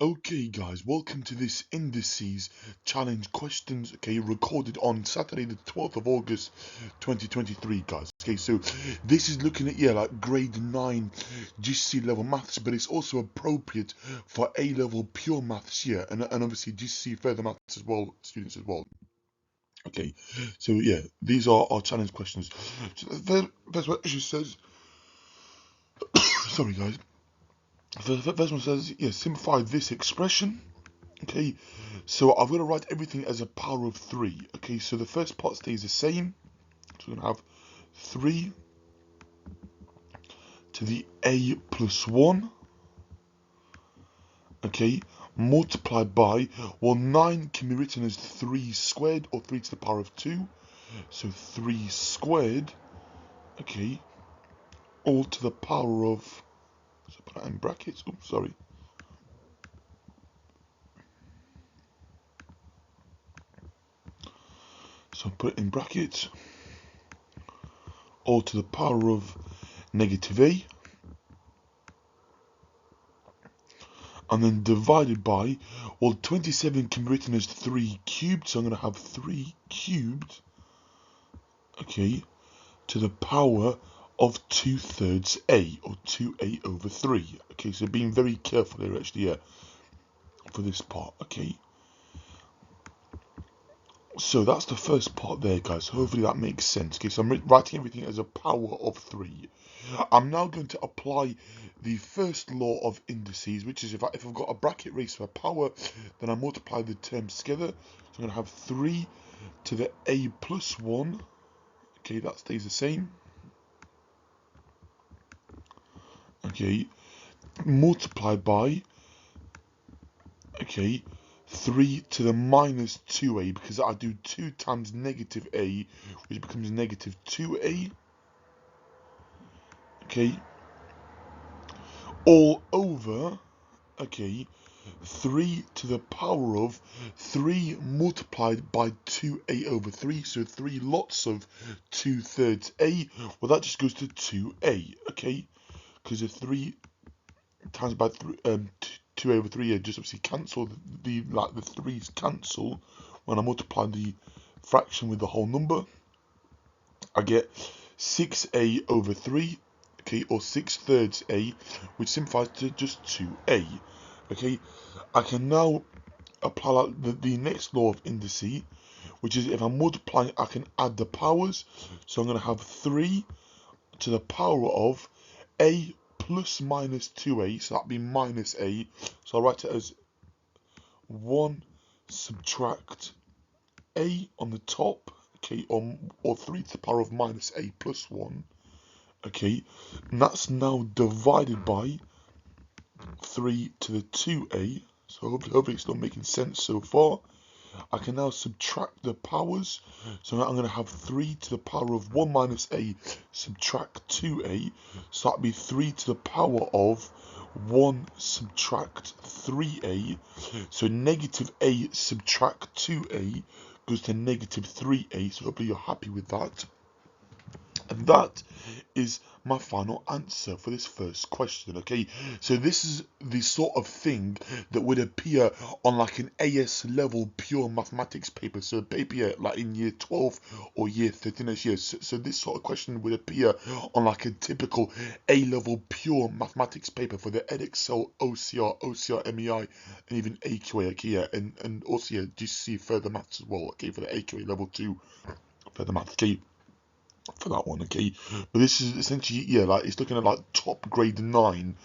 Okay guys, welcome to this Indices challenge questions, okay, recorded on Saturday the 12th of August 2023 guys. Okay, so this is looking at, like grade 9 GCSE level maths, but it's also appropriate for A level pure maths, and obviously GCSE further maths as well, students as well. Okay, so these are our challenge questions. So the first one actually says, sorry guys, the first one says, simplify this expression. Okay, so I'm going to write everything as a power of 3. Okay, so the first part stays the same. So we're going to have 3 to the a plus 1. Okay, multiplied by, 9 can be written as 3 squared or 3 to the power of 2. So 3 squared, okay, all to the power of, so put that in brackets. Oops, sorry. So put it in brackets, all to the power of negative a. And then divided by, 27 can be written as 3 cubed, so I'm going to have 3 cubed, okay, to the power of 2/3 a, or 2a over 3. Okay, so being very careful here actually, for this part. Okay, so that's the first part there guys. Hopefully that makes sense. Okay, so I'm writing everything as a power of 3. I'm now going to apply the first law of indices, which is if I've got a bracket raised to a power, then I multiply the terms together. So I'm going to have 3 to the a plus 1. Okay, that stays the same. Okay, multiplied by, okay, 3 to the minus 2a, because I do 2 times negative a, which becomes negative 2a. Okay, all over, okay, 3 to the power of 3 multiplied by 2a over 3, so 3 lots of 2/3 a. Well, that just goes to 2a, okay, because the 3 times by 2 over 3 just obviously cancel, the 3's cancel when I multiply the fraction with the whole number. I get 6a over 3, okay, or 6/3 a, which simplifies to just 2a. Okay, I can now apply the next law of indices, which is if I'm multiplying, I can add the powers. So I'm going to have 3 to the power of a plus minus 2a, so that'd be minus a. So I'll write it as 1 subtract a on the top, okay, or 3 to the power of minus a plus 1, okay, and that's now divided by 3 to the 2a. So hopefully it's not making sense so far. I can now subtract the powers, so now I'm going to have 3 to the power of 1 minus a subtract 2a, so that'd be 3 to the power of 1 subtract 3a, so negative a subtract 2a goes to negative 3a, so hopefully you're happy with that. And that is my final answer for this first question. Okay, so this is the sort of thing that would appear on like an AS level pure mathematics paper, so a paper like in year 12 or year 13 this year. So this sort of question would appear on like a typical A level pure mathematics paper for the Edexcel, OCR, OCR MEI, and even AQA. Okay, and also GCSE further maths as well. Okay, for the AQA level 2 further maths. Okay, for that one, okay, but this is essentially, like it's looking at like top grade 9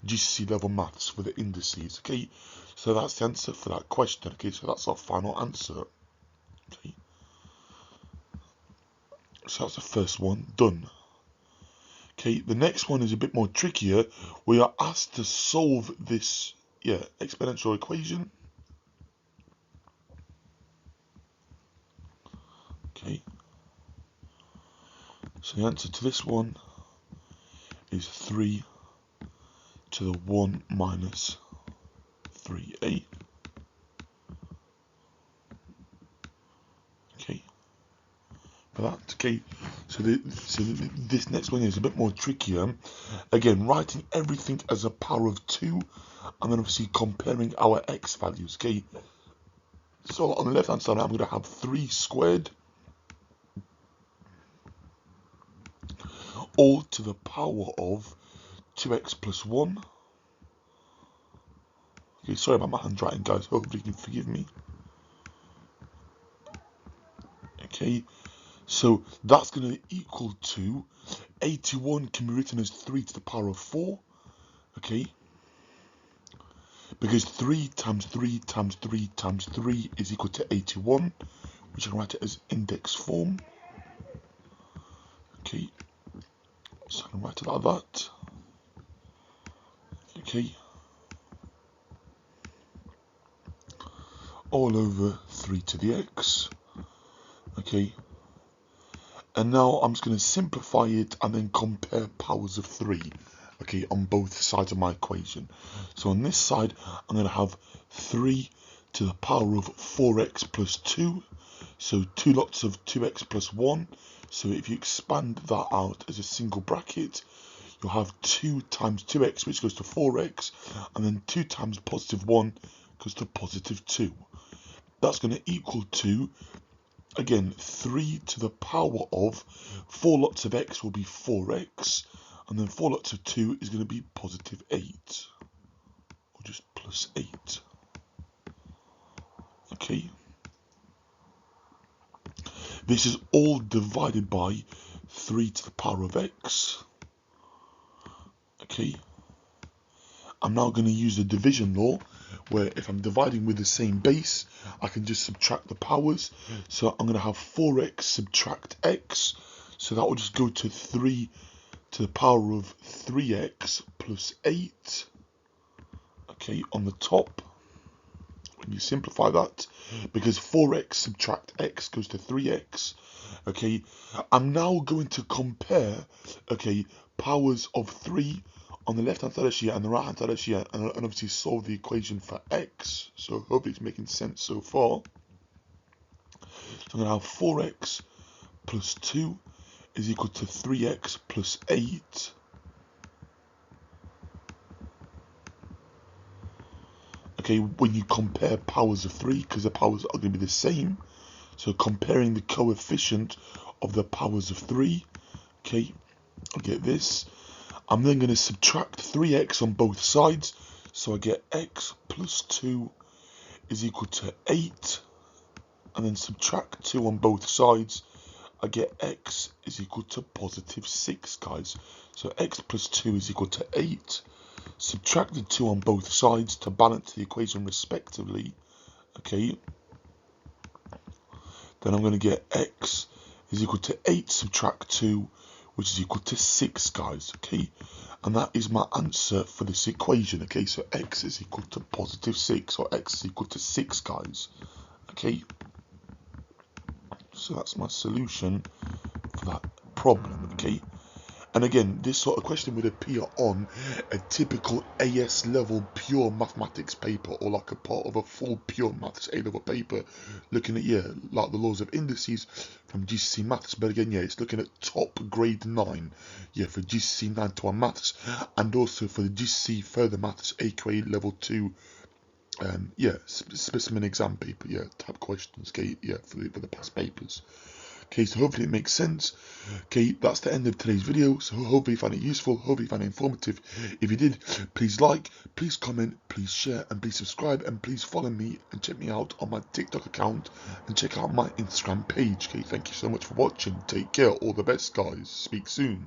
GCSE level maths for the indices. Okay, so that's the answer for that question. Okay, so that's our final answer. Okay, so that's the first one done. Okay, the next one is a bit more trickier. We are asked to solve this exponential equation. Okay, so the answer to this one is 3 to the 1 minus 3a. Okay, for that. Okay, so this next one is a bit more trickier. Again, writing everything as a power of 2, and then obviously comparing our x values. Okay, so on the left hand side I'm going to have 3 squared all to the power of 2x plus 1. Okay, sorry about my handwriting, guys, hopefully you can forgive me. Okay, so that's going to equal to 81 can be written as 3 to the power of 4. Okay, because 3 times 3 times 3 times 3 is equal to 81, which I can write it as index form. Okay, so I can write it like that. Okay, all over 3 to the x. Okay, and now I'm just going to simplify it and then compare powers of 3. Okay, on both sides of my equation. So on this side I'm going to have 3 to the power of 4x plus 2, so 2 lots of 2x plus 1. So if you expand that out as a single bracket, you'll have 2 times 2x, which goes to 4x, and then 2 times positive 1 goes to positive 2. That's going to equal to, again, 3 to the power of 4 lots of x will be 4x, and then 4 lots of 2 is going to be positive 8, or just plus 8. Okay, this is all divided by 3 to the power of x. Okay, I'm now going to use the division law, where if I'm dividing with the same base, I can just subtract the powers. So I'm going to have 4x subtract x, so that will just go to 3 to the power of 3x plus 8. Okay, on the top, when you simplify that, because 4x subtract x goes to 3x. Okay, I'm now going to compare, okay, powers of 3 on the left hand side of the sheet and the right hand side of the sheet, and obviously solve the equation for x. So hopefully it's making sense so far. So I'm going to have 4x plus 2 is equal to 3x plus 8. Okay, when you compare powers of 3, because the powers are going to be the same, so comparing the coefficient of the powers of 3, okay, I get this. I'm then going to subtract 3x on both sides, so I get x plus 2 is equal to 8, and then subtract 2 on both sides, I get x is equal to positive 6, guys. So x plus 2 is equal to 8. Subtract the 2 on both sides to balance the equation respectively. Okay, then I'm going to get x is equal to 8 subtract 2, which is equal to 6, guys. Okay, and that is my answer for this equation. Okay, so x is equal to positive 6, or x is equal to 6, guys. Okay, so that's my solution for that problem. Okay, and again, this sort of question would appear on a typical AS level pure mathematics paper, or like a part of a full pure maths A level paper, looking at, yeah, like the laws of indices from GCSE maths. But again, yeah, it's looking at top grade 9, yeah, for GCSE 9 to 1 maths, and also for the GCSE further maths AQA level 2, yeah, specimen exam paper, yeah, type questions, okay, yeah, for the past papers. Okay, so hopefully it makes sense. Okay, that's the end of today's video. So hopefully you found it useful, hopefully you found it informative. If you did, please like, please comment, please share, and please subscribe, and please follow me and check me out on my TikTok account and check out my Instagram page. Okay, thank you so much for watching. Take care. All the best, guys. Speak soon.